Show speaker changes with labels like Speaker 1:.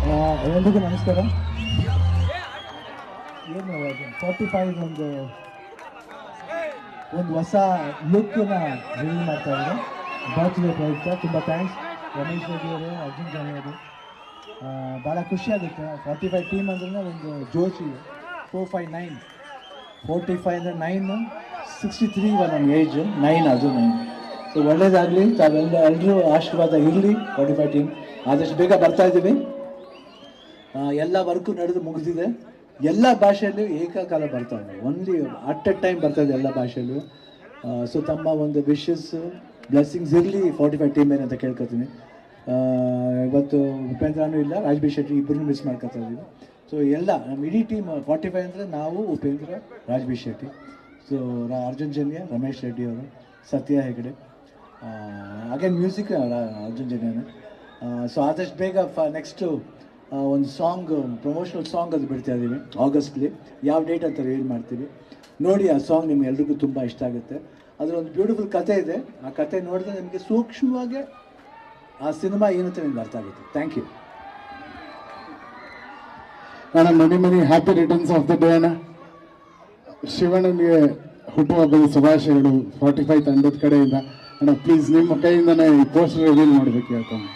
Speaker 1: ಎಲ್ಲರಿಗೂ ನಮಸ್ಕಾರ. ಏನು 45 ಒಂದು ಹೊಸ ಲುಕ್ನ ರಿಲೀಸ್ ಮಾಡ್ತಾ ಇದ್ದಾರೆ ಬರ್ತ್ಡೇ ಪ್ರಯುಕ್ತ. ತುಂಬ ಥ್ಯಾಂಕ್ಸ್ ರಮೇಶ್ ರೆಡ್ಡಿ ಅವರು, ಅರ್ಜುನ್ ಜಾನಿ ಅವರು. ಭಾಳ ಖುಷಿಯಾಗುತ್ತೆ. 45 ಟೀಮ್ ಅಂದ್ರೆ ಒಂದು ಜೋಶ್ ಇದೆ. 459 45 ಅಂದರೆ 9 63 ಇವಾಗ ನಮ್ಮ ಏಜ್ 9 ಅದು 9. ಸೊ ಒಳ್ಳೇದಾಗಲಿ, ಎಲ್ಲರೂ ಆಶೀರ್ವಾದ ಇರಲಿ. 45 ಟೀಮ್ ಆದಷ್ಟು ಬೇಗ ಬರ್ತಾ ಇದ್ದೀವಿ. ಎಲ್ಲ ವರ್ಕು ನಡೆದು ಮುಗಿದಿದೆ. ಎಲ್ಲ ಭಾಷೆಯಲ್ಲೂ ಏಕಕಾಲ ಬರ್ತಾ ಇದೆ. ಓನ್ಲಿ ಅಟ್ ಎ ಟೈಮ್ ಬರ್ತಾ ಇದೆ ಎಲ್ಲ ಭಾಷೆಯಲ್ಲೂ. ಸೊ ತಮ್ಮ ಒಂದು ವಿಶಸ್ ಬ್ಲೆಸ್ಸಿಂಗ್ಸ್ ಇರಲಿ 45 ಟೀಮ್ ಏನಂತ ಕೇಳ್ಕೊತೀನಿ. ಇವತ್ತು ಉಪೇಂದ್ರನೂ ಇಲ್ಲ, ರಾಜ್ ಬಿ ಶೆಟ್ಟಿ ಇಬ್ಬರನ್ನೂ ಮಿಸ್ ಮಾಡ್ಕೊತಾ ಇದ್ದೀವಿ. ಸೊ ಎಲ್ಲ ನಮ್ಮ ಇಡೀ ಟೀಮ್ 45 ಅಂದರೆ ನಾವು, ಉಪೇಂದ್ರ, ರಾಜ್ ಬಿ ಶೆಟ್ಟಿ, ಸೊ ಅರ್ಜುನ್ ಜನ್ಯ, ರಮೇಶ್ ರೆಡ್ಡಿ ಅವರು, ಸತ್ಯ ಹೆಗಡೆ, ಅಗೇನ್ ಮ್ಯೂಸಿಕ್ ಅರ್ಜುನ್ ಜನ್ಯನೇ. ಸೊ ಆದಷ್ಟು ಬೇಗ ನೆಕ್ಸ್ಟು ಒಂದು ಸಾಂಗ್, ಪ್ರಮೋಷನಲ್ ಸಾಂಗ್ ಅದು ಬಿಡ್ತಾ ಇದ್ದೀವಿ ಆಗಸ್ಟ್ಲಿ. ಯಾವ ಡೇಟ್ ಅಂತ ರಿವೀಲ್ ಮಾಡ್ತೀವಿ ನೋಡಿ. ಆ ಸಾಂಗ್ ನಿಮ್ಗೆ ಎಲ್ರಿಗೂ ತುಂಬ ಇಷ್ಟ ಆಗುತ್ತೆ. ಅದರೊಂದು ಬ್ಯೂಟಿಫುಲ್ ಕತೆ ಇದೆ. ಆ ಕತೆ ನೋಡಿದ್ರೆ ನಿಮಗೆ ಸೂಕ್ಷ್ಮವಾಗಿ ಆ ಸಿನಿಮಾ ಏನಂತ ನಿಮ್ಗೆ ಅರ್ಥ ಆಗುತ್ತೆ. Thank you.
Speaker 2: ಅಣ್ಣ many happy returns of the day ಅಣ್ಣ. ಶಿವಣ್ಣನಿಗೆ ಹುಟ್ಟುಹಬ್ಬದ ಶುಭಾಶಯಗಳು 45 ತಂಡದ ಕಡೆಯಿಂದ. ಅಣ್ಣ ಪ್ಲೀಸ್ ನಿಮ್ಮ ಕೈಯಿಂದನೇ ಈ ಪೋಸ್ಟರ್ ರಿವೀಲ್ ಮಾಡಬೇಕು ಹೇಳ್ತಾನೆ.